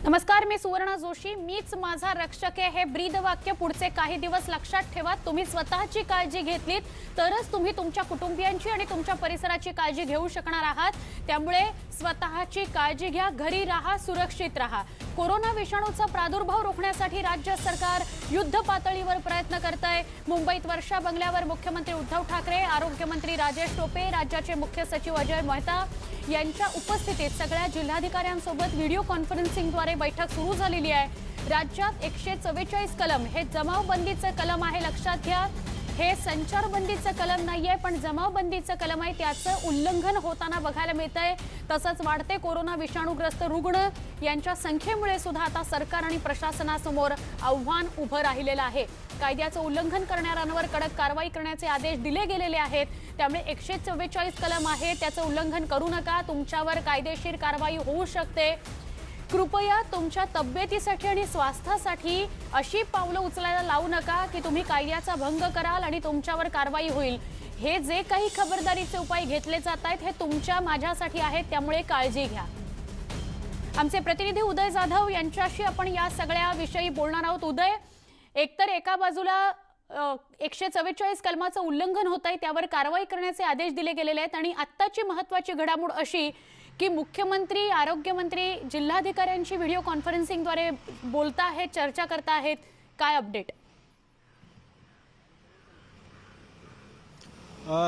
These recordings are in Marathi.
नमस्कार, मी सुवर्णा जोशी. मीच माझा रक्षक आहे हे ब्रीदवाक्य पुढचे काही दिवस लक्षात ठेवा. तुम्ही स्वतःची काळजी घेतलीत तरच तुम्ही तुमच्या कुटुंबियांची आणि तुमच्या परिसराची काळजी घेऊ शकणार आहात. त्यामुळे स्वतःची काळजी घ्या, घरी राहा, सुरक्षित राहा. कोरोना विषाणूचा प्रादुर्भाव रोखण्यासाठी राज्य सरकार युद्ध पातळीवर प्रयत्न करतंय. मुंबईत वर्षा बंगल्यावर मुख्यमंत्री उद्धव ठाकरे, आरोग्यमंत्री राजेश टोपे, राज्याचे मुख्य सचिव अजय मेहता यांच्या उपस्थितीत सगळ्या जिल्हाधिकाऱ्यांसोबत व्हिडिओ कॉन्फरन्सिंगद्वारे बैठक सुरू झालेली आहे. राज्यात 144 कलम हे जमावबंदीचे कलम आहे, लक्षात घ्या. हे संचारबंदीचं कलम नाहीये, पण जमावबंदीचं कलम आहे. त्याचं उल्लंघन होताना बघायला मिळतंय. तसंच वाढते कोरोना विषाणूग्रस्त रुग्ण यांच्या संख्येमुळे सुद्धा आता सरकार आणि प्रशासनासमोर आव्हान उभं राहिलेलं आहे. कायद्याचं उल्लंघन करणाऱ्यांवर कडक कारवाई करण्याचे आदेश दिले गेलेले आहेत. त्यामुळे 144 कलम आहे, त्याचं उल्लंघन करू नका. तुमच्यावर कायदेशीर कारवाई होऊ शकते. कृपया तुमच्या तब्येतीसाठी आणि स्वास्थ्यासाठी अशी पावलं उचलायला लावू नका की तुम्ही कायद्याचा भंग कराल आणि तुमच्यावर कारवाई होईल. हे जे काही खबरदारीचे उपाय घेतले जात आहेत हे तुमच्या माझ्यासाठी आहेत, त्यामुळे काळजी घ्या. आमचे प्रतिनिधी उदय जाधव यांच्याशी आपण या सगळ्या विषयी बोलणार आहोत. उदय, एकतर एका बाजूला 144 कलमाचं उल्लंघन होत आहे, त्यावर कारवाई करण्याचे आदेश दिले गेलेले आहेत आणि आत्ताची महत्त्वाची घडामोड अशी की मुख्यमंत्री, आरोग्यमंत्री जिल्हाधिकाऱ्यांशी व्हिडिओ कॉन्फरन्सिंगद्वारे बोलता आहेत, चर्चा करता आहेत. काय अपडेट?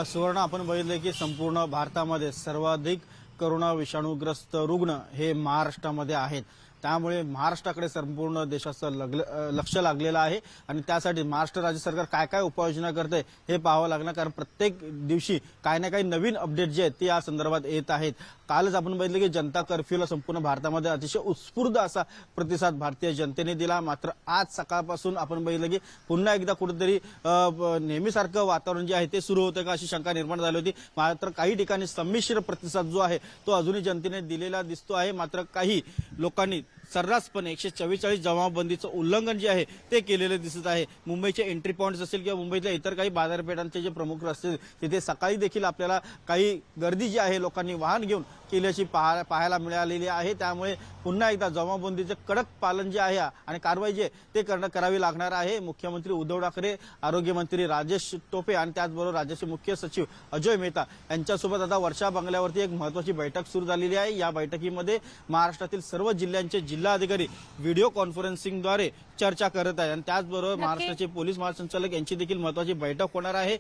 सुवर्ण, आपण बघितलं की संपूर्ण भारतामध्ये सर्वाधिक कोरोना विषाणूग्रस्त रुग्ण हे महाराष्ट्रामध्ये आहेत. त्यामुळे महाराष्ट्राकडे संपूर्ण देशाचं लक्ष लागलेलं आहे आणि त्यासाठी महाराष्ट्र राज्य सरकार काय काय उपाययोजना करते हे पाहावं लागणार, कारण प्रत्येक दिवशी काही ना काही नवीन अपडेट जे आहेत ते या संदर्भात येत आहेत. कालच आपण बघितलं की जनता कर्फ्यूला संपूर्ण भारतामध्ये अतिशय उत्स्फूर्त असा प्रतिसाद भारतीय जनतेने दिला. मात्र आज सकाळपासून आपण बघितलं की पुन्हा एकदा कुठेतरी नेहमीसारखं वातावरण जे आहे ते सुरू होतं का अशी शंका निर्माण झाली होती. मात्र काही ठिकाणी संमिश्र प्रतिसाद जो आहे तो अजूनही जनतेने दिलेला दिसतो आहे. मात्र काही लोकांनी सर्रासपणे 144 जमावबंदीचं उल्लंघन जे आहे ते केलेलं दिसत आहे. मुंबईचे एंट्री पॉइंट्स असेल किंवा मुंबईतल्या इतर काही बाजारपेठांचे जे प्रमुख रस्ते तिथे सकाळी देखील आपल्याला काही गर्दी जी आहे लोकांनी वाहन घेऊन केल्याची पाहायला मिळालेली आहे. त्यामुळे पुन्हा एकदा जमावबंदीचे कडक पालन जे आहे आणि कारवाई जे ते करावी लागणार आहे. मुख्यमंत्री उद्धव ठाकरे, आरोग्यमंत्री राजेश टोपे आणि त्याचबरोबर राज्याचे मुख्य सचिव अजय मेहता यांच्यासोबत आता वर्षा बंगल्यावरती एक महत्त्वाची बैठक सुरू झालेली आहे. या बैठकीमध्ये महाराष्ट्रातील सर्व जिल्ह्यांचे जिल्हाधिकारी व्हिडिओ कॉन्फरन्सिंगद्वारे चर्चा करत आहेत आणि त्याचबरोबर महाराष्ट्राचे पोलीस महासंचालक यांची देखील महत्त्वाची बैठक होणार आहे.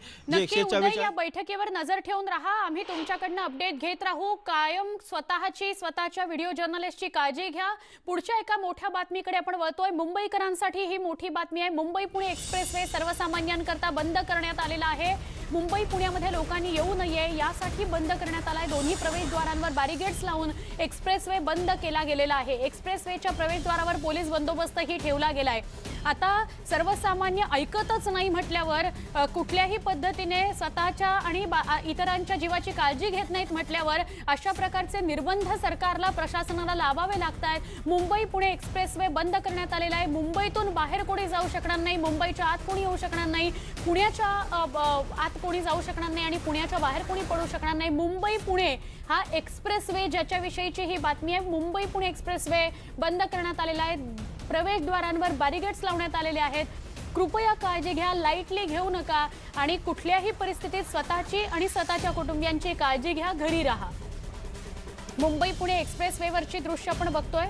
या बैठकीवर नजर ठेवून राहा. आम्ही तुमच्याकडनं अपडेट घेत राहू. कायम स्वतःच्या व्हिडिओ जर्नलिस्टची काळजी घ्या. पुढच्या एका मोठ्या बातमीकडे आपण वळतोय. मुंबईकरांसाठी ही मोठी बातमी आहे. मुंबई पुणे एक्सप्रेसवे सर्वसामान्यांकरता बंद करण्यात आलेला आहे. मुंबई पुण्यामध्ये लोकांनी येऊ नये यासाठी बंद करण्यात आलाय. दोन्ही प्रवेशद्वारांवर बॅरिगेड्स लावून एक्सप्रेसवे बंद केला गेलेला आहे. एक्सप्रेसवेच्या प्रवेशद्वारावर पोलीस बंदोबस्तही ठेवला गेलाय. आता सर्वसामान्य ऐकतच नाही म्हटल्यावर, कुठल्याही पद्धतीने स्वतःच्या आणि इतरांच्या जीवाची काळजी घेत नाहीत म्हटल्यावर अशा प्रकारचे निर्बंध सरकारला, प्रशासनाला लावावे लागतात. मुंबई पुणे एक्सप्रेसवे बंद करण्यात आलेला आहे. मुंबईतून बाहेर कोणी जाऊ शकणार नाही, मुंबईच्या आत कोणी येऊ शकणार नाही, पुण्याच्या आत कोणी जाऊ शकणार नाही आणि पुण्याच्या बाहेर कोणी पडू शकणार नाही. मुंबई पुणे हा एक्सप्रेसवे ज्याच्याविषयीची ही बातमी आहे. मुंबई पुणे एक्सप्रेसवे बंद करण्यात आलेला आहे. प्रवेशद्वारांवर बॅरिगेड्स लावण्यात आलेले आहेत. कृपया काळजी घ्या, लाईटली घेऊ नका आणि कुठल्याही परिस्थितीत स्वतःची आणि स्वतःच्या कुटुंबियांची काळजी घ्या, घरी राहा. मुंबई पुणे एक्सप्रेसवेवरची दृश्य आपण बघतोय.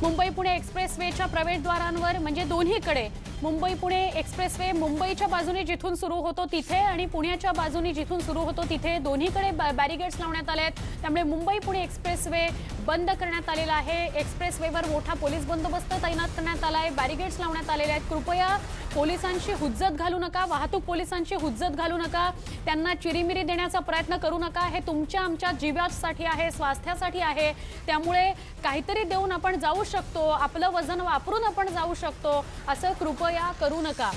मुंबई पुणे एक्सप्रेसवेच्या प्रवेशद्वारांवर म्हणजे दोन्हीकडे मुंबई पुणे एक्सप्रेसवे मुंबईच्या बाजूने जिथून सुरू होतो तिथे आणि पुण्याच्या बाजूने जिथून सुरू होतो तिथे दोन्हीकडे बॅरिगेड्स लावण्यात आले आहेत. त्यामुळे मुंबई पुणे एक्सप्रेसवे बंद करण्यात आलेला आहे. एक्सप्रेसवेवर मोठा पोलीस बंदोबस्त तैनात करण्यात आला आहे. बॅरिगेड्स लावण्यात आलेले आहेत. कृपया पोलिसांची हुज्जत घालू नका, वाहतूक पोलिसांची हुज्जत घालू नका, त्यांना चिरीमिरी देण्याचा प्रयत्न करू नका. हे तुमच्या आमच्या जीवासाठी आहे, स्वास्थ्यासाठी आहे. त्यामुळे काहीतरी देऊन आपण जाऊ शकतो, आपलं वजन वापरून आपण जाऊ शकतो, असं कृपया करू नका.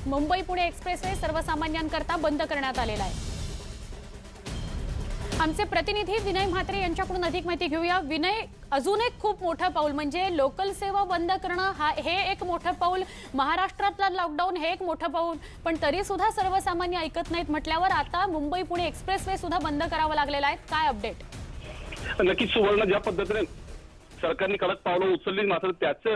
मुंबई पुणे एक्सप्रेसवे सर्वसामान्यांकरता बंद करण्यात आलेला आहे. आमचे प्रतिनिधी विनय म्हात्रे यांच्याकडून अधिक माहिती घेऊया. विनय, अजून एक खूप मोठं पाऊल म्हणजे लोकल सेवा बंद करणं हे एक मोठं पाऊल, महाराष्ट्रातला लॉकडाऊन हे एक मोठं पाऊल, पण तरी सुद्धा सर्वसामान्य ऐकत नाहीत म्हटल्यावर आता मुंबई पुणे एक्सप्रेसवे सुद्धा बंद करावं लागलेला आहे. काय अपडेट? नक्कीच सुवर्ण, ज्या पद्धतीने सरकारने कडक पावलं उचलली, मात्र त्याचे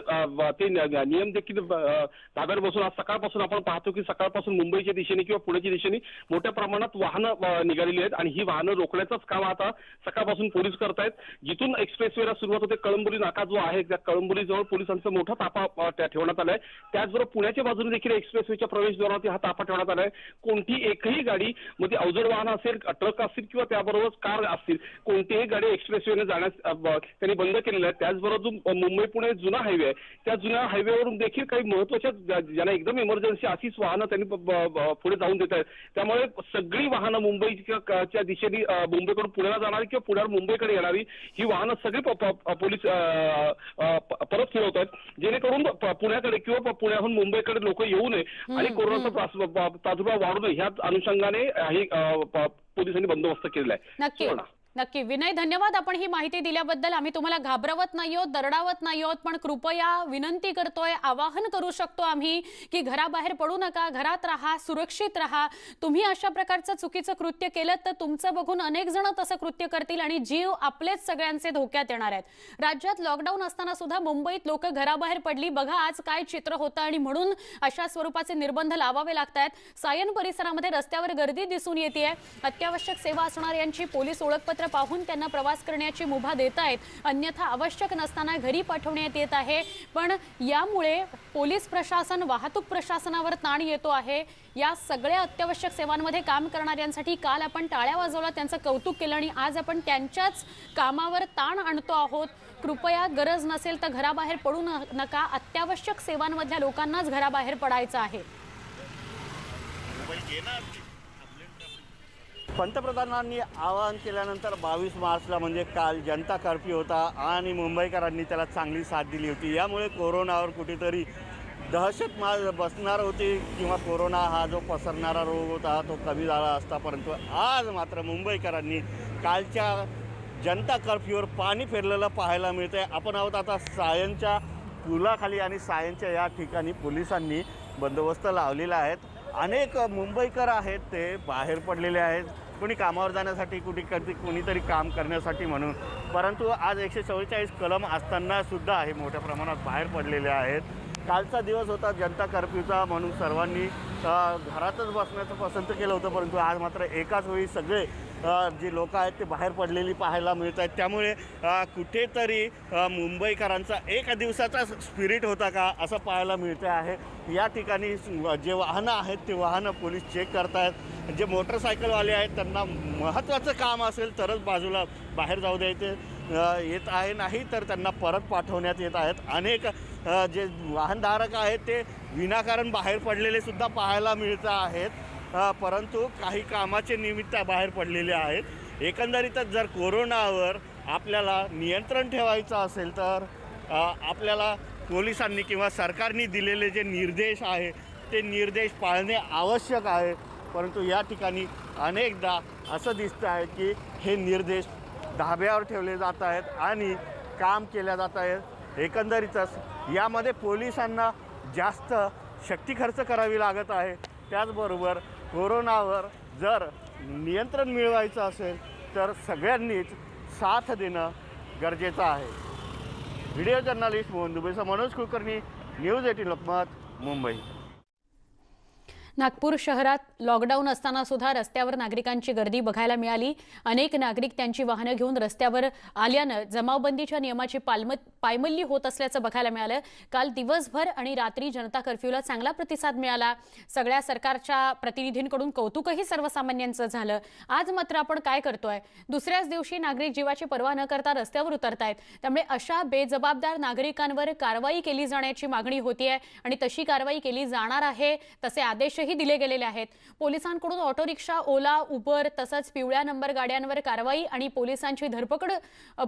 ते नियम देखील धाब्यावर बसून आज सकाळपासून आपण पाहतो की सकाळपासून मुंबईच्या दिशेने किंवा पुण्याच्या दिशेने मोठ्या प्रमाणात वाहनं निघालेली आहेत आणि ही वाहनं रोखण्याचंच काम आता सकाळपासून पोलीस करतायत. जिथून एक्सप्रेसवेला सुरुवात होते कळंबोली नाका जो आहे त्या कळंबोलीजवळ पोलिसांचा मोठा ताफा ठेवण्यात आलाय. त्याचबरोबर पुण्याच्या बाजूने देखील एक्सप्रेसवेच्या प्रवेशद्वारावरती हा ताफा ठेवण्यात आलाय. कोणती एकही गाडी मग ती अवजड वाहन असेल, ट्रक असतील किंवा त्याबरोबर कार असतील, कोणतीही गाडी एक्सप्रेसवेने जाण्यास त्यांनी बंद केलेलं आहे. त्याचबरोबर जो मुंबई पुणे जुना हायवे आहे त्या जुन्या हायवेवरून देखील काही महत्वाच्या ज्यांना एकदम इमर्जन्सी अशीच वाहनं त्यांनी पुढे जाऊन देत आहेत. त्यामुळे सगळी वाहनं मुंबईच्या दिशेने मुंबईकडून पुण्याला जाणारी किंवा पुण्यावर मुंबईकडे येणारी ही वाहनं सगळी पोलीस परत फिरवत आहेत, जेणेकरून पुण्याकडे किंवा पुण्याहून मुंबईकडे लोक येऊ नये आणि कोरोनाचा प्रादुर्भाव वाढू नये ह्या अनुषंगाने ही पोलिसांनी बंदोबस्त केलेला आहे. नक्की नक्की विनय, धन्यवाद आपण ही माहिती दिल्याबद्दल. आम्ही तुम्हाला घाबरवत नाही आहोत, दरडावत नाही आहोत, पण कृपया विनंती करतोय, आवाहन करू शकतो आम्ही की घराबाहेर पडू नका, घरात राहा, सुरक्षित राहा. तुम्ही अशा प्रकारचं चुकीचं कृत्य केलं तर तुमचं बघून अनेक जण तसं कृत्य करतील आणि जीव आपलेच सगळ्यांचे धोक्यात येणार आहेत. राज्यात लॉकडाऊन असताना सुद्धा मुंबईत लोक घराबाहेर पडली. बघा आज काय चित्र होतं आणि म्हणून अशा स्वरूपाचे निर्बंध लावावे लागतात. सायन परिसरामध्ये रस्त्यावर गर्दी दिसून येते. अत्यावश्यक सेवा असणाऱ्यांची पोलीस ओळखपत्र पाहून त्यांना प्रवास करण्याची मुभा देत आहेत, अन्यथा आवश्यक नसताना घरी पाठवण्यात येत आहे. पण यामुळे पोलीस प्रशासन, वाहतूक प्रशासनावर ताण येतो आहे. या सगळ्या अत्यावश्यक सेवांमध्ये काम करणाऱ्यांसाठी काल आपण टाळ्या वाजवल्या, त्यांचं कौतुक केलं आणि आज आपण त्यांच्याच कामावर ताण आणतो आहोत. कृपया गरज नसेल तर घराबाहेर पडू नका. अत्यावश्यक सेवांमधल्या लोकांनाच घराबाहेर पडायचं आहे. पंतप्रधानांनी आवाहन केल्यानंतर 22 मार्चला म्हणजे काल जनता कर्फ्यू होता आणि मुंबईकरांनी त्याला चांगली साथ दिली होती. यामुळे कोरोनावर कुठेतरी दहशत बसणार होती किंवा कोरोना हा जो पसरणारा रोग होता तो कमी झाला असता. परंतु आज मात्र मुंबईकरांनी कालच्या जनता कर्फ्यूवर पाणी फिरलेलं पाहायला मिळतंय. आपण आहोत आता सायनच्या पुलाखाली आणि सायनच्या या ठिकाणी पोलिसांनी बंदोबस्त लावलेला आहे. अनेक मुंबईकर आहेत ते बाहेर पडलेले आहेत, कोणी कामावर जाण्यासाठी, कोणीतरी काम करण्यासाठी म्हणून. परंतु आज 144 कलम असताना सुद्धा हे मोठ्या प्रमाणात बाहेर पडलेले आहेत. कालचा दिवस होता जनता कर्फ्यूचा म्हणून सर्वांनी घरातच बसण्याचं पसंत केलं होतं. परंतु आज मात्र एकाच वेळी सगळे जे लोक आहेत ते बाहेर पडलेली पाहायला मिळत आहेत. त्यामुळे कुठेतरी मुंबईकरांचा एका दिवसाचा स्पिरिट होता का असं पाहायला मिळतं आहे. या ठिकाणी जे वाहनं आहेत ते वाहनं पोलीस चेक करत आहेत. जे मोटरसायकलवाले आहेत त्यांना महत्त्वाचं काम असेल तरच बाजूला बाहेर जाऊ द्यायचे येत आहे, नाही तर त्यांना परत पाठवण्यात येत आहेत. अनेक जे वाहनधारक आहेत ते विनाकारण बाहेर पडलेले सुद्धा पाहायला मिळत आहेत. परंतु काही कामाचे निमित्त बाहेर पडलेले आहेत. एकंदरीतच जर कोरोनावर आपल्याला नियंत्रण ठेवायचं असेल तर आपल्याला पोलिसांनी किंवा सरकारने दिलेले जे निर्देश आहे ते निर्देश पाळणे आवश्यक आहे. परंतु या ठिकाणी अनेकदा असं दिसतं आहे की हे निर्देश धाब्यावर ठेवले जात आहेत आणि काम केल्या जात आहेत. एकंदरीतच यामध्ये पोलिसांना जास्त शक्ती खर्च करावी लागत आहे. त्याचबरोबर कोरोनावर जर नियंत्रण मिळवायचं असेल तर सगळ्यांनीच साथ देणं गरजेचं आहे. व्हिडिओ जर्नलिस्ट मोहन दुबेचा मनोज कुलकर्णी, न्यूज 18 लोकमत, मुंबई. नागपूर शहरात लॉकडाऊन असताना सुद्धा रस्त्यावर नागरिकांची गर्दी बघायला मिळाली. अनेक नागरिक त्यांची वाहनं घेऊन रस्त्यावर आल्यानं जमावबंदीच्या नियमाची पायमल्ली होत असल्याचं बघायला मिळालं. काल दिवसभर आणि रात्री जनता कर्फ्यूला चांगला प्रतिसाद मिळाला. सगळ्या सरकारच्या प्रतिनिधींकडून कौतुकही सर्वसामान्यांचं झालं. आज मात्र आपण काय करतोय, दुसऱ्याच दिवशी नागरिक जीवाची पर्वा न करता रस्त्यावर उतरतायत. त्यामुळे अशा बेजबाबदार नागरिकांवर कारवाई केली जाण्याची मागणी होतीये आणि तशी कारवाई केली जाणार आहे. तसे आदेश दिले गेलेले आहेत. पोलिसांकडून ऑटो रिक्षा, ओला, उबर तसंच पिवळ्या नंबर गाड्यांवर कारवाई आणि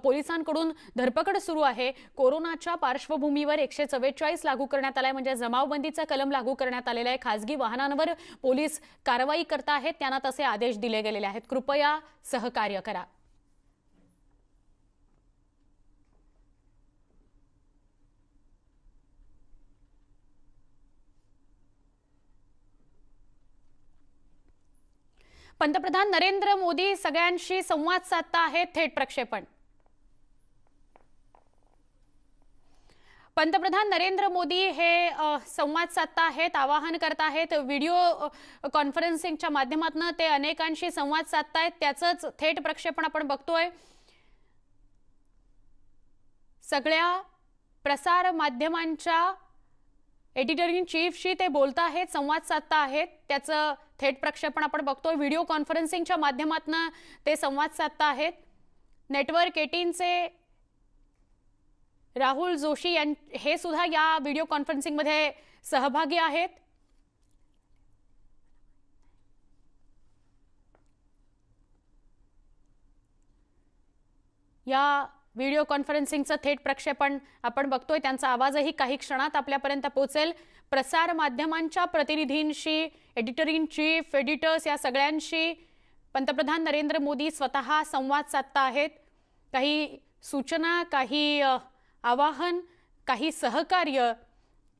पोलिसांकडून धरपकड सुरू आहे. कोरोनाच्या पार्श्वभूमीवर 144 लागू करण्यात आलाय, म्हणजे जमावबंदीचा कलम लागू करण्यात आलेला आहे. खासगी वाहनांवर पोलीस कारवाई करत आहेत, त्यांना तसे आदेश दिले गेलेले आहेत. कृपया सहकार्य करा. पंतप्रधान नरेंद्र मोदी सगळ्यांशी संवाद साधता आहेत. थेट प्रक्षेपण. पंतप्रधान नरेंद्र मोदी हे संवाद साधत आहेत, आवाहन करत आहेत. व्हिडिओ कॉन्फरन्सिंगच्या माध्यमातून ते अनेकांशी संवाद साधतायत. त्याचंच थेट प्रक्षेपण आपण बघतोय. सगळ्या प्रसार माध्यमांच्या एडिटर इन चीफशी ते बोलत आहेत, संवाद साधत आहेत. त्याचं थेट प्रक्षेपण आपण बघतोय. व्हिडिओ कॉन्फरन्सिंगच्या माध्यमातून ते संवाद साधत आहेत. नेटवर्क 18चे राहुल जोशी हे सुद्धा या व्हिडिओ कॉन्फरन्सिंग मध्ये सहभागी आहेत. या व्हिडिओ कॉन्फरन्सिंगचं थेट प्रक्षेपण आपण बघतोय. त्यांचा आवाजही काही क्षणात आपल्यापर्यंत पोहोचेल. प्रसार माध्यमांच्या प्रतिनिधींशी, एडिटर इन चीफ, एडिटर्स या सगळ्यांशी पंतप्रधान नरेंद्र मोदी स्वतः संवाद साधत आहेत. काही सूचना, काही आवाहन, काही सहकार्य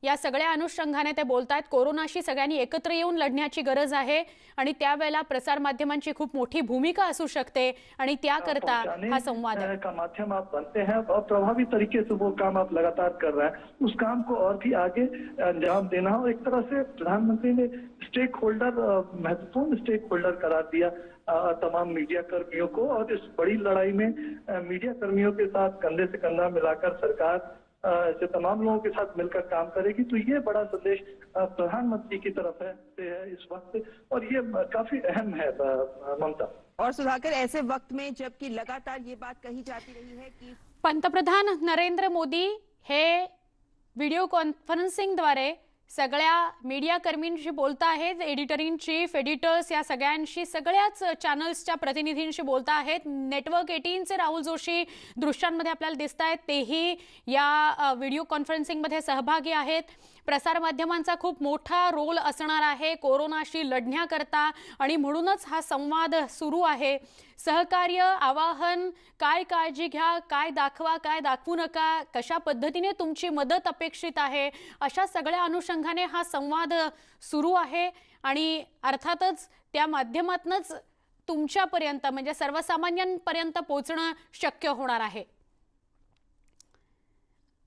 या सगळ्या अनुषंगाने ते बोलतायत. कोरोनाशी सगळ्यांनी एकत्र येऊन लढण्याची गरज आहे आणि त्यावेळेला प्रसार माध्यमांची खूप मोठी भूमिका असू शकते आणि त्याकरता हा संवाद का माध्यम आप बनते हैं और प्रभावी तरीके से वो काम आप लगातार कर रहे हैं. उस काम को और भी आगे अंजाम देना और एक तरह से प्रधानमंत्री ने स्टेक होल्डर, महत्वपूर्ण स्टेक होल्डर करार दिया तमाम मीडिया कर्मियों को और इस बड़ी लड़ाई में मीडिया कर्मियों के साथ कंधे से कंधा मिलाकर सरकार ऐसे तमाम लोगों के साथ मिलकर काम करेगी. तो ये बड़ा संदेश प्रधानमंत्री की तरफ है इस वक्त और ये काफी अहम है ममता. और सुधाकर, ऐसे वक्त में जबकि लगातार ये बात कही जाती रही है कि पंतप्रधान नरेंद्र मोदी हे व्हिडिओ कॉन्फरन्सिंगद्वारे सगळ्या मीडिया कर्मींशी बोलत आहेत. एडिटर इन चीफ, एडिटर्स या सगळ्यांशी, सगळ्याच चॅनल्सच्या प्रतिनिधींशी बोलत आहेत. नेटवर्क 18चे राहुल जोशी दृश्यांमध्ये आपल्याला दिसत आहेत. तेही या व्हिडिओ कॉन्फरन्सिंगमध्ये सहभागी आहेत. प्रसार माध्यमांचा खूप मोठा रोल असणार आहे कोरोनाशी लढण्याकरता आणि म्हणूनच हा संवाद सुरू आहे. सहकार्य, आवाहन, काय काळजी घ्या, काय दाखवा, काय दाखवू नका, कशा पद्धतीने तुमची मदत अपेक्षित आहे, अशा सगळ्या अनुषंगाने हा संवाद सुरू आहे आणि अर्थातच त्या माध्यमातूनच तुमच्यापर्यंत म्हणजे सर्वसामान्यांपर्यंत पोहोचणं शक्य होणार आहे.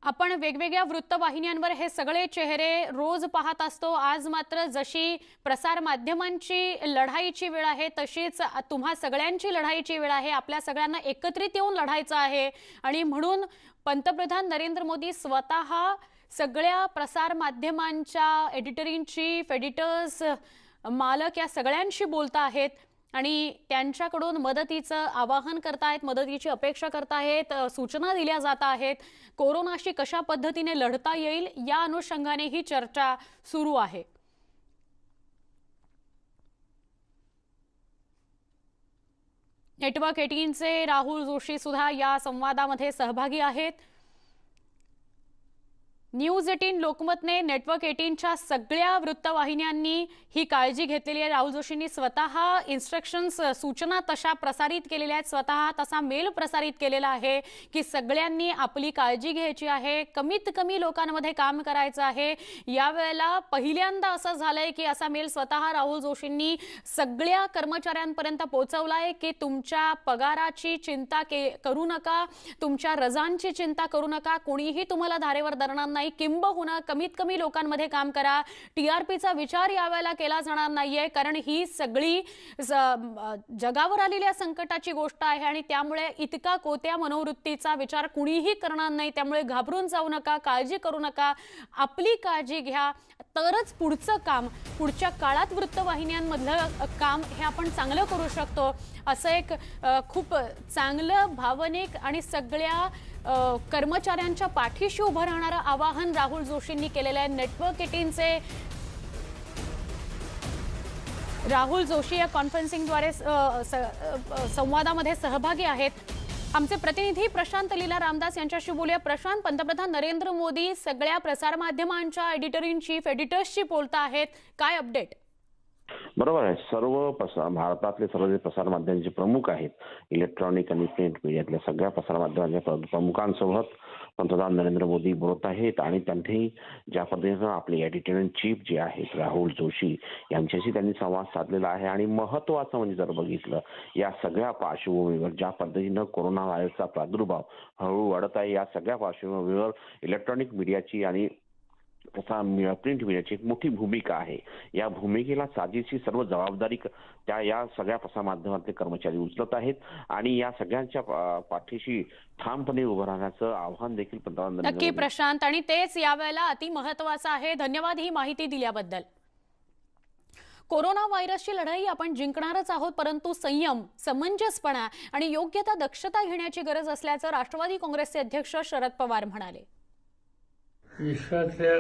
आपण वेगवेगळ्या वृत्तवाहिन्यांवर हे सगळे चेहरे रोज पाहत असतो. आज मात्र जशी प्रसार माध्यमांची लढाईची वेळ आहे तशीच तुम्हा सगळ्यांची लढाईची वेळ आहे. आपल्या सगळ्यांना एकत्रित येऊन लढायचं आहे आणि म्हणून पंतप्रधान नरेंद्र मोदी स्वतः सगळ्या प्रसार माध्यमांच्या एडिटर इन चीफ, एडिटर्स, मालक या सगळ्यांशी बोलत आहेत आणि त्यांच्याकडून मदतीचं आवाहन करतायत, मदतीची अपेक्षा करतायत, सूचना दिल्या जात आहेत. कोरोनाशी कशा पद्धतीने लढता येईल या अनुषंगाने ही चर्चा सुरू आहे. नेटवर्क 18चे राहुल जोशी सुद्धा या संवादामध्ये सहभागी आहेत. न्यूज 18, लोकमतने, नेटवर्क 18च्या सगळ्या वृत्तवाहिन्यांनी ही काळजी घेतलेली आहे. राहुल जोशींनी स्वतः इन्स्ट्रक्शन्स, सूचना तशा प्रसारित केलेल्या आहेत. स्वतः तसा मेल प्रसारित केलेला आहे की सगळ्यांनी आपली काळजी घ्यायची आहे, कमीत कमी लोकांमध्ये काम करायचं आहे. यावेळेला पहिल्यांदा असं झालंय की असा मेल स्वतः राहुल जोशींनी सगळ्या कर्मचाऱ्यांपर्यंत पोहोचवला आहे की तुमच्या पगाराची चिंता करू नका, तुमच्या रजांची चिंता करू नका, कोणीही तुम्हाला धारेवर धरणार नाही. किंबहुना कमीत कमी लोकांमध्ये काम करा. टीआरपीचा विचार यावेळेला केला जाणार नाहीये कारण ही सगळी जगावर आलेल्या संकटाची गोष्ट आहे आणि त्यामुळे इतका कोत्या मनोवृत्तीचा विचार कुणीही करणार नाही. त्यामुळे घाबरून जाऊ नका, काळजी करू नका, आपली काळजी घ्या, तरच पुढचं काम, पुढच्या काळात वृत्तवाहिन्यांमधलं काम हे आपण चांगलं करू शकतो. असं एक खूप चांगलं, भावनिक आणि सगळ्या कर्मचाऱ्यांच्या पाठीशी उभं राहणारं आवाहन राहुल जोशींनी केलेलं आहे. नेटवर्क 18चे राहुल जोशी या कॉन्फरन्सिंगद्वारे संवादामध्ये सहभागी आहेत. आमचे प्रतिनिधी प्रशांत लीला रामदास यांच्याशी बोलूया. प्रशांत, पंतप्रधान नरेंद्र मोदी सगळ्या प्रसार माध्यमांच्या एडिटर इन चीफ, एडिटर्सशी बोलत आहेत, काय अपडेट? बरोबर आहे. भारतातले सर्व जे प्रसार माध्यमांचे प्रमुख आहेत, इलेक्ट्रॉनिक आणि प्रिंट मीडियातल्या सगळ्या प्रसार माध्यमांच्या प्रमुखांसोबत पंतप्रधान नरेंद्र मोदी बोलत आहेत आणि त्यांनी ज्या पद्धतीनं आपले एडिटर इन चीफ जे आहेत राहुल जोशी यांच्याशी त्यांनी संवाद साधलेला आहे. आणि महत्वाचं म्हणजे जर बघितलं या सगळ्या पार्श्वभूमीवर ज्या पद्धतीनं कोरोना व्हायरसचा प्रादुर्भाव हळूहळू वाढत आहे, या सगळ्या पार्श्वभूमीवर इलेक्ट्रॉनिक मीडियाची आणि प्रिंट मीडियाची एक मोठी भूमिका आहे. या भूमिकेला साजेशी सर्व जबाबदारी या सगळ्या प्रसार माध्यमातले कर्मचारी उचलत आहेत आणि या सगळ्यांच्या पाठीशी ठामपणे उभं राहण्याचं आव्हान देखील पंतप्रधान नरेंद्र नक्की प्रशांत, आणि तेच यावेळेला अति महत्त्वाचं आहे. धन्यवाद ही माहिती दिल्याबद्दल. कोरोना व्हायरसची लढाई आपण जिंकणारच आहोत, परंतु संयम, समंजसपणा आणि योग्य त्या दक्षता घेण्याची गरज असल्याचं राष्ट्रवादी काँग्रेसचे अध्यक्ष शरद पवार म्हणाले. विश्वातल्या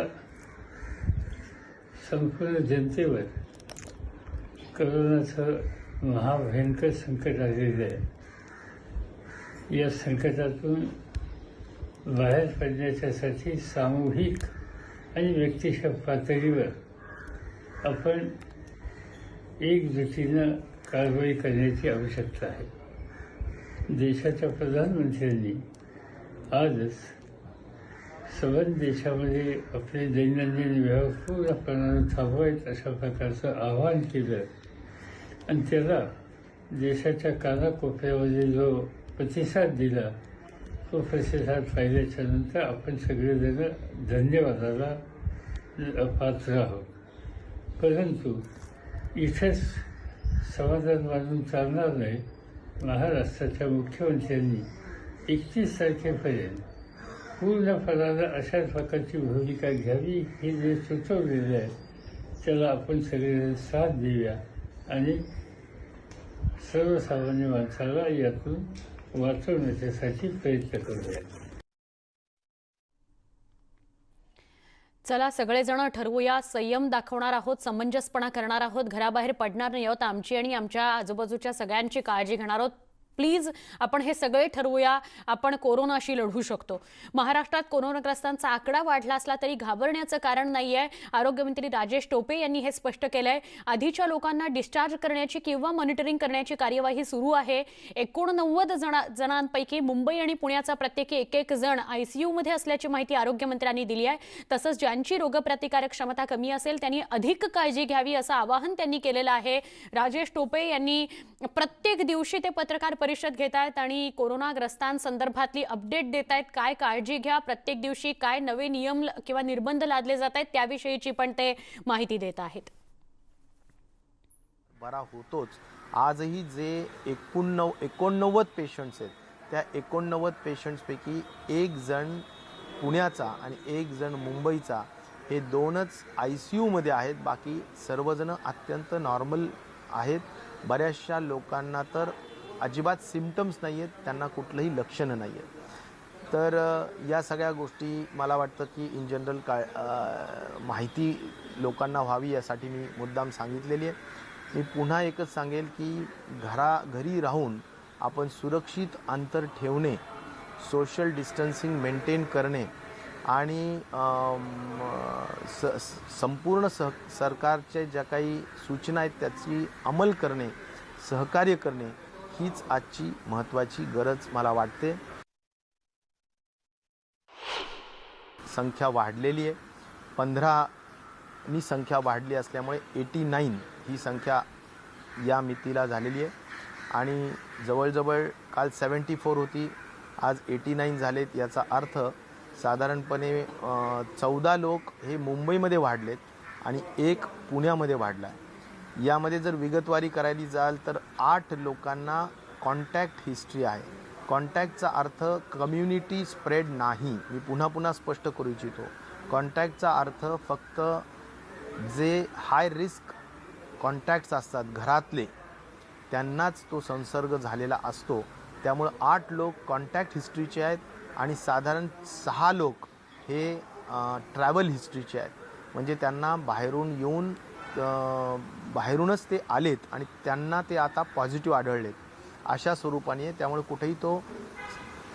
संपूर्ण जनतेवर कोरोनाचं महाभयंकर संकट आलेलं आहे. या संकटातून बाहेर पडण्याच्यासाठी सामूहिक आणि व्यक्तिशः पातळीवर आपण एकजुटीनं कारवाई करण्याची आवश्यकता आहे. देशाच्या प्रधानमंत्र्यांनी आजच संबंध देशामध्ये आपले दैनंदिन व्यवहार पूर्णपणे थांबवायचे अशा प्रकारचं आवाहन केलं आणि त्याला देशाच्या कानाकोपऱ्यामध्ये जो प्रतिसाद दिला तो प्रतिसाद पाहिल्याच्या नंतर आपण सगळेजण धन्यवादाला पात्र आहोत. परंतु इथंच समाधान मानून चालणार नाही. महाराष्ट्राच्या मुख्यमंत्र्यांनी 31 तारखेपर्यंत पूर्णपणानं अशाच प्रकारची भूमिका घ्यावी हे जे सुचवलेलं आहे त्याला आपण सगळे साथ देऊया आणि सर्वसामान्य माणसाला यातून वाचवण्यासाठी प्रयत्न करूया. चला सगळेजण ठरवूया, संयम दाखवणार आहोत, समंजसपणा करणार आहोत, घराबाहेर पडणार नाही आहोत, आमची आणि आमच्या आजूबाजूच्या सगळ्यांची काळजी घेणार आहोत. प्लीज आपण हे सगळे ठरवूया. आपण कोरोनाशी लढू शकतो. महाराष्ट्रात कोरोनाग्रस्तांचा आकडा वाढला असला तरी घाबरण्याचं कारण नाहीये. आरोग्यमंत्री राजेश टोपे यांनी हे स्पष्ट केलंय. आधीच्या लोकांना डिस्चार्ज करण्याची किंवा मॉनिटरिंग करण्याची कार्यवाही सुरू आहे. 89 जणांपैकी मुंबई आणि पुण्याचा प्रत्येकी एक जण ICU मध्ये असल्याची माहिती आरोग्यमंत्र्यांनी दिली आहे. तसंच ज्यांची रोगप्रतिकारक क्षमता कमी असेल त्यांनी अधिक काळजी घ्यावी असं आवाहन त्यांनी केलेलं आहे. राजेश टोपे यांनी प्रत्येक दिवशी ते पत्रकार परिषद घेत आहेत आणि कोरोनाग्रस्तांसंदर्भातली अपडेट देत आहेत. काय काळजी घ्या, प्रत्येक दिवशी काय नवे नियम किंवा निर्बंध लादले जात आहेत त्याविषयीची पण ते माहिती देत आहेत. बरा होतोच. आजही जे 89 पेशंट्स आहेत त्या 89 पेशंट्सपैकी एक जण पुण्याचा आणि एक जण मुंबईचा हे दोनच ICU मध्ये आहेत. बाकी सर्वजण अत्यंत नॉर्मल आहेत. बऱ्याचशा लोकांना तर अजिबात सिम्पटम्स नाही आहेत, त्यांना कुठलंही लक्षणं नाही आहेत. तर या सगळ्या गोष्टी मला वाटतं की इन जनरल माहिती लोकांना व्हावी यासाठी मी मुद्दाम सांगितलेली आहे. मी पुन्हा एकच सांगेल की घरी राहून आपण सुरक्षित अंतर ठेवणे, सोशल डिस्टन्सिंग मेंटेन करणे आणि संपूर्ण सरकारच्या ज्या काही सूचना आहेत त्याची अंमल करणे, सहकार्य करणे हीच आजची महत्त्वाची गरज मला वाटते. संख्या वाढलेली आहे. 15नी संख्या वाढली असल्यामुळे 89 ही संख्या या मितीला झालेली आहे आणि जवळजवळ काल 74 होती, आज 89 झालेत. याचा अर्थ साधारणपणे 14 लोक हे मुंबईमध्ये वाढलेत आणि एक पुण्यामध्ये वाढला आहे. यामध्ये जर विगतवारी करायला जाल तर 8 लोकांना कॉन्टॅक्ट हिस्ट्री आहे. कॉन्टॅक्टचा अर्थ कम्युनिटी स्प्रेड नाही. मी पुन्हा स्पष्ट करू इच्छितो. कॉन्टॅक्टचा अर्थ फक्त जे हाय रिस्क कॉन्टॅक्ट्स असतात घरातले त्यांनाच तो संसर्ग झालेला असतो. त्यामुळे 8 लोक कॉन्टॅक्ट हिस्ट्रीचे आहेत आणि साधारण 6 लोक हे ट्रॅव्हल हिस्ट्रीचे आहेत. म्हणजे त्यांना बाहेरून येऊन बाहेरूनच ते आलेत आणि त्यांना ते आता पॉझिटिव्ह आढळलेत अशा स्वरूपाने. त्यामुळे कुठेही तो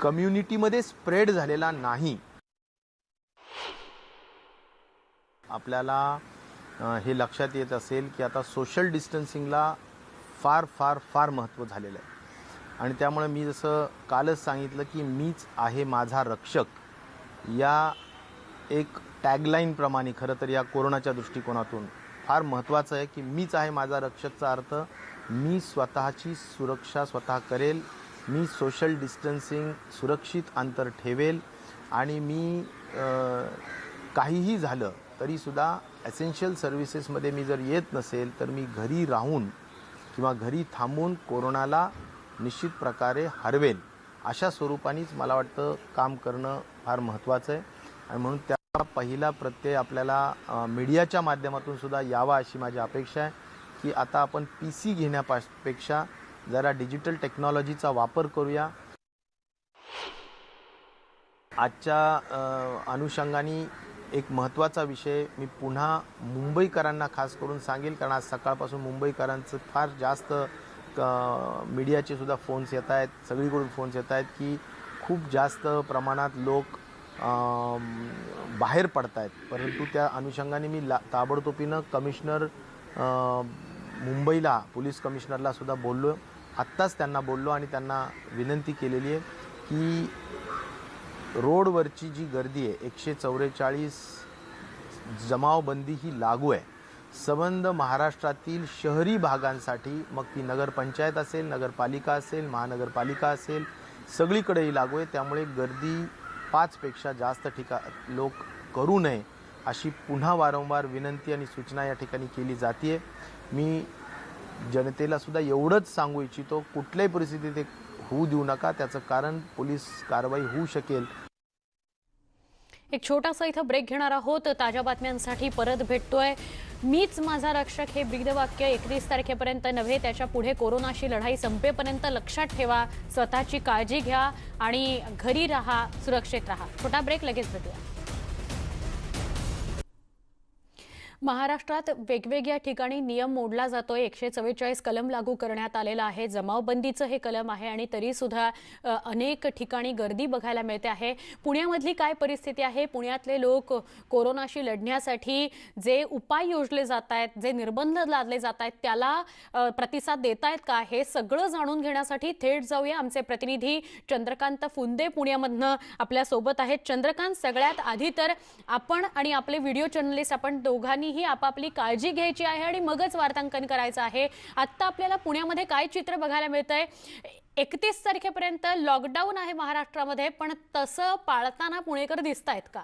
कम्युनिटीमध्ये स्प्रेड झालेला नाही. आपल्याला हे लक्षात येत असेल की आता सोशल डिस्टन्सिंगला फार फार फार महत्त्व झालेलं आहे. आणि त्यामुळे मी जसं कालच सांगितलं की मीच आहे माझा रक्षक या एक टॅगलाईनप्रमाणे खरं तर या कोरोनाच्या दृष्टिकोनातून फार महत्त्वाचं आहे की मीच आहे माझा रक्षकचा अर्थ मी स्वतःची सुरक्षा स्वतः करेल, मी सोशल डिस्टन्सिंग सुरक्षित अंतर ठेवेल आणि मी काहीही झालं तरीसुद्धा एसेन्शियल सर्व्हिसेसमध्ये मी जर येत नसेल तर मी घरी राहून किंवा घरी थांबून कोरोनाला निश्चित प्रकारे हरवेल अशा स्वरूपानेच मला वाटतं काम करणं फार महत्त्वाचं आहे. आणि म्हणून त्या पहिला प्रत्यय आपल्याला मीडियाच्या माध्यमातून सुद्धा यावा अशी माझी अपेक्षा आहे की आता आपण PC घेण्यापेक्षा जरा डिजिटल टेक्नॉलॉजीचा वापर करूया. आजच्या अनुषंगाने एक महत्त्वाचा विषय मी पुन्हा मुंबईकरांना खास करून सांगेल, कारण आज सकाळपासून मुंबईकरांचं फार जास्त मीडियाचे सुद्धा फोन्स येत आहेत, सगळीकडून फोन्स येत आहेत की खूप जास्त प्रमाणात लोक बाहेर पडत आहेत. परंतु त्या अनुषंगाने मी ताबडतोबीनं कमिशनर मुंबईला पोलीस कमिशनरला सुद्धा बोललो, आत्ताच त्यांना बोललो आणि त्यांना विनंती केलेली आहे की रोडवरची जी गर्दी आहे 144 जमावबंदी ही लागू आहे. संबंध महाराष्ट्रातील शहरी भागांसाठी मग ती नगरपंचायत असेल, नगरपालिका असेल, महानगरपालिका असेल, सगळीकडेही लागू आहे. त्यामुळे गर्दी 5 पेक्षा जास्त लोक करू नये अशी पुन्हा वारंवार विनंती आणि सूचना या ठिकाणी केली जाते. मी जनतेला सुद्धा एवढंच सांगू इच्छितो, कुठल्याही परिस्थितीत ते होऊ देऊ नका. त्याचं कारण पोलीस कारवाई होऊ शकेल. एक छोटासा इथं ब्रेक घेणार आहोत. ताज्या बातम्यांसाठी परत भेटतोय. मीच माझा रक्षक हे ब्रीदवाक्य 31 तारखेपर्यंत नव्हे, त्याच्या पुढे कोरोनाशी लढाई संपेपर्यंत लक्षात ठेवा. स्वतःची काळजी घ्या आणि घरी राहा, सुरक्षित राहा. छोटा ब्रेक, लगेच भेटूया. महाराष्ट्रात वेगवेगळ्या ठिकाणी नियम मोडला जातोय. 144 कलम लागू करण्यात आलेला आहे. जमावबंदीचं हे कलम आहे आणि तरी सुद्धा अनेक ठिकाणी गर्दी बघायला मिळते आहे. पुण्यामधली काय परिस्थिती आहे? पुण्यातले लोक कोरोनाशी लढण्यासाठी जे उपाय योजले जात आहेत, जे निर्बंध लादले जात आहेत, त्याला प्रतिसाद देत आहेत का? हे सगळं जाणून घेण्यासाठी थेट जाऊया. आमचे प्रतिनिधी चंद्रकांत फुंदे पुण्यामधनं आपल्या सोबत आहेत. चंद्रकांत, सगळ्यात आधी तर आपण आणि आपले व्हिडिओ जर्नलिस्ट आपण दोघांनी ही आपापली काळजी घ्यायची आहे आणि मगच वार्तांकन करायचं आहे. आता आपल्याला पुण्यामध्ये काय चित्र बघायला मिळतंय? 31 तारखेपर्यंत लॉकडाऊन आहे महाराष्ट्रामध्ये, पण तसं पाळताना पुणेकर दिसतायत का?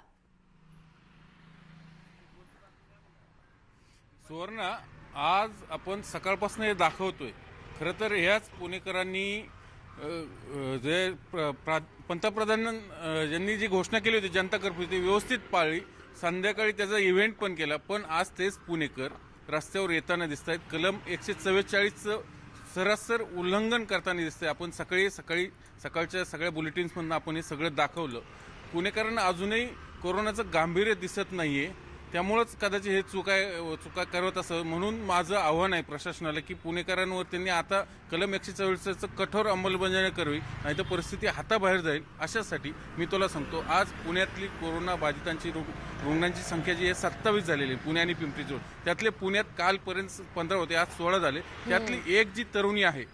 सुवर्ण, आज आपण सकाळपासून हे दाखवतोय. खरं तर ह्याच पुणेकरांनी जे पंतप्रधान यांनी जी घोषणा केली होती जनता कर्फ्यू ती व्यवस्थित पाळली. संध्याकाळी त्याचा इव्हेंट पण केला. पण आज तेच पुणेकर रस्त्यावर येताना दिसत आहेत. कलम 144चं सरासर उल्लंघन करताना दिसतंय. आपण सकाळच्या सगळ्या बुलेटिन्समधून आपण हे सगळं दाखवलं. पुणेकरांना अजूनही कोरोनाचं गांभीर्य दिसत नाहीये. त्यामुळंच कदाचित हे चुका करत असं. म्हणून माझं आव्हान आहे प्रशासनाला की पुणेकरांवर त्यांनी आता कलम 144चं कठोर अंमलबजावणी करावी, नाहीतर परिस्थिती हाताबाहेर जाईल. अशासाठी मी तुला सांगतो, आज पुण्यातली कोरोना बाधितांची रुग्णांची संख्या जी आहे 27 झालेली आहे पुणे आणि पिंपरी चिंचवड. त्यातले पुण्यात कालपर्यंत 15 होते, आज 16 झाले. त्यातली एक जी तरुणी आहे,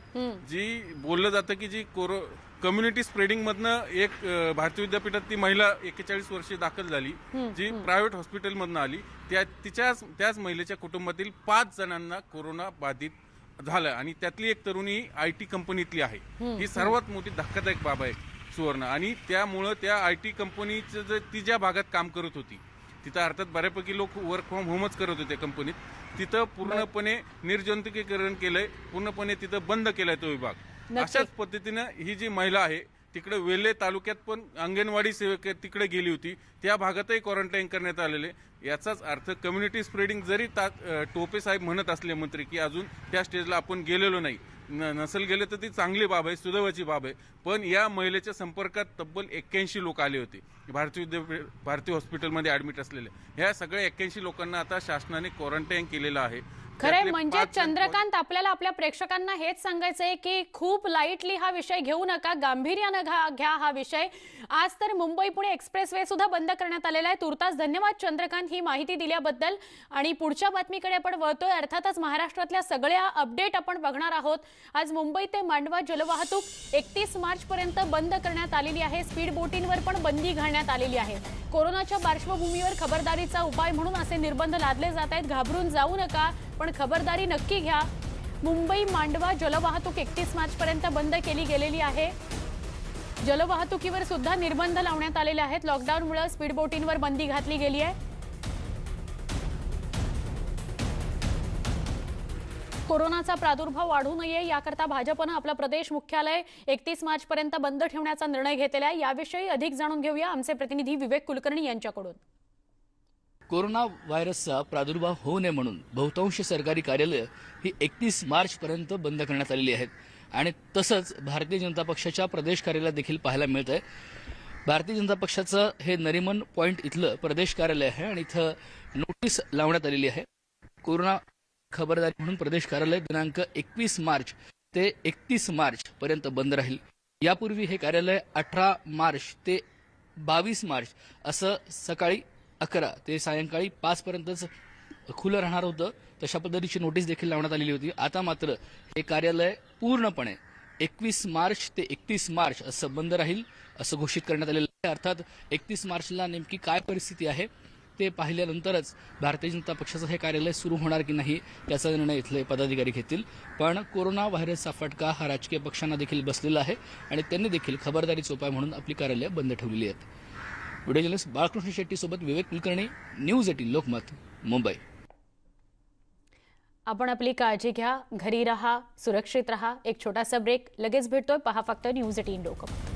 जी बोललं जातं की जी कम्युनिटी स्प्रेडिंग मधनं एक भारतीय विद्यापीठात ती महिला 41 वर्षे दाखल झाली, जी प्रायव्हेट हॉस्पिटलमधनं आली. त्याच महिलेच्या कुटुंबातील 5 जणांना कोरोना बाधित झालं आणि त्यातली एक तरुणी IT कंपनीतली आहे. ही सर्वात मोठी धक्कादायक बाब आहे सुवर्ण. आणि त्यामुळं त्या IT कंपनीचं ती ज्या भागात काम करत होती तिथं अर्थात बऱ्यापैकी लोक वर्क फ्रॉम होमच करत होते कंपनीत, तिथं पूर्णपणे निर्जंतुकीकरण केलंय, पूर्णपणे तिथं बंद केलाय तो विभाग. अशाच पद्धतीनं ही जी महिला आहे तिकडे वेल्हे तालुक्यात पण अंगणवाडी सेवक तिकडे गेली होती, त्या भागातही क्वारंटाईन करण्यात आलेले. याचाच अर्थ कम्युनिटी स्प्रेडिंग जरी टोपे साहेब म्हणत असले मंत्री की अजून त्या स्टेजला आपण गेलेलो नाही, नसेल गेले तर ती चांगली बाब आहे, सुदैवाची बाब आहे. पण या महिलेच्या संपर्कात तब्बल 81 लोक आले होते भारतीय हॉस्पिटलमध्ये ॲडमिट असलेले. ह्या सगळ्या 81 लोकांना आता शासनाने क्वारंटाईन केलेलं आहे. खरंय त्यातले म्हणजे 5 चंद्रकांत आपल्याला आपल्या प्रेक्षकांना हेच सांगायचंय की खूप लाईटली हा विषय घेऊ नका, गांभीर्यानं घ्या हा विषय. आज तर मुंबई पुणे एक्सप्रेस वे सुद्धा बंद करण्यात आलेला आहे. तुर्तास धन्यवाद चंद्रकांत ही माहिती दिल्याबद्दल. आणि पुढच्या बातमीकडे आपण वळतोय. अर्थातच महाराष्ट्रातल्या सगळ्या अपडेट आपण बघणार आहोत. आज मुंबई ते मांडवा जलवाहतूक 31 मार्च पर्यंत बंद करण्यात आलेली आहे. स्पीड बोटींवर पण बंदी घालण्यात आलेली आहे. कोरोनाच्या पार्श्वभूमीवर खबरदारीचा उपाय म्हणून असे निर्बंध लादले जात आहेत. घाबरून जाऊ नका, पण खबरदारी नक्की घ्या. मुंबई मांडवा जलवाहतूक 31 मार्च पर्यंत बंद केली गेलेली आहे. जलवाहतुकीवर सुद्धा निर्बंध लावण्यात आलेले आहेत. लॉकडाऊनमुळे स्पीड बोटींवर बंदी घातली गेली आहे. कोरोनाचा प्रादुर्भाव वाढू नये याकरता भाजपनं आपलं प्रदेश मुख्यालय 31 मार्च पर्यंत बंद ठेवण्याचा निर्णय घेतलेला आहे. याविषयी अधिक जाणून घेऊया आमचे प्रतिनिधी विवेक कुलकर्णी यांच्याकडून. कोरोना व्हायरसचा प्रादुर्भाव होऊ नये म्हणून बहुतांश सरकारी कार्यालय ही 31 मार्च पर्यंत बंद करण्यात आलेली आहेत. आणि तसंच भारतीय जनता पक्षाच्या प्रदेश कार्यालयात देखील पाहायला मिळत आहे. भारतीय जनता पक्षाचं हे नरिमन पॉइंट इथलं प्रदेश कार्यालय आहे आणि इथं नोटीस लावण्यात आलेली आहे. कोरोना खबरदारी म्हणून प्रदेश कार्यालय दिनांक 21 मार्च ते 31 मार्च पर्यंत बंद राहील. यापूर्वी हे कार्यालय 18 मार्च ते 22 मार्च असं सकाळी 11 ते सायंकाळी 5 पर्यंतच खुलं राहणार होतं. तशा पद्धतीची नोटीस देखील लावण्यात आलेली होती. आता मात्र हे कार्यालय पूर्णपणे 21 मार्च ते 31 मार्च असं बंद राहील असं घोषित करण्यात आलेलं आहे. अर्थात 31 मार्चला नेमकी काय परिस्थिती आहे ते पाहिल्यानंतरच भारतीय जनता पक्षाचं हे कार्यालय सुरू होणार की नाही त्याचा निर्णय इथले पदाधिकारी घेतील. पण कोरोना व्हायरसचा फटका हा राजकीय पक्षांना देखील बसलेला आहे आणि त्यांनी देखील खबरदारीचा उपाय म्हणून आपली कार्यालय बंद ठेवलेली आहेत. व्हिडिओ जर्नलिस्ट बाळकृष्ण शेट्टी सोबत विवेक कुलकर्णी, न्यूज 18 लोकमत, मुंबई. आपण आपली काळजी घ्या, घरी राहा, सुरक्षित राहा. एक छोटासा ब्रेक, लगेच भेटतोय. पहा फक्त न्यूज 18 लोकमत.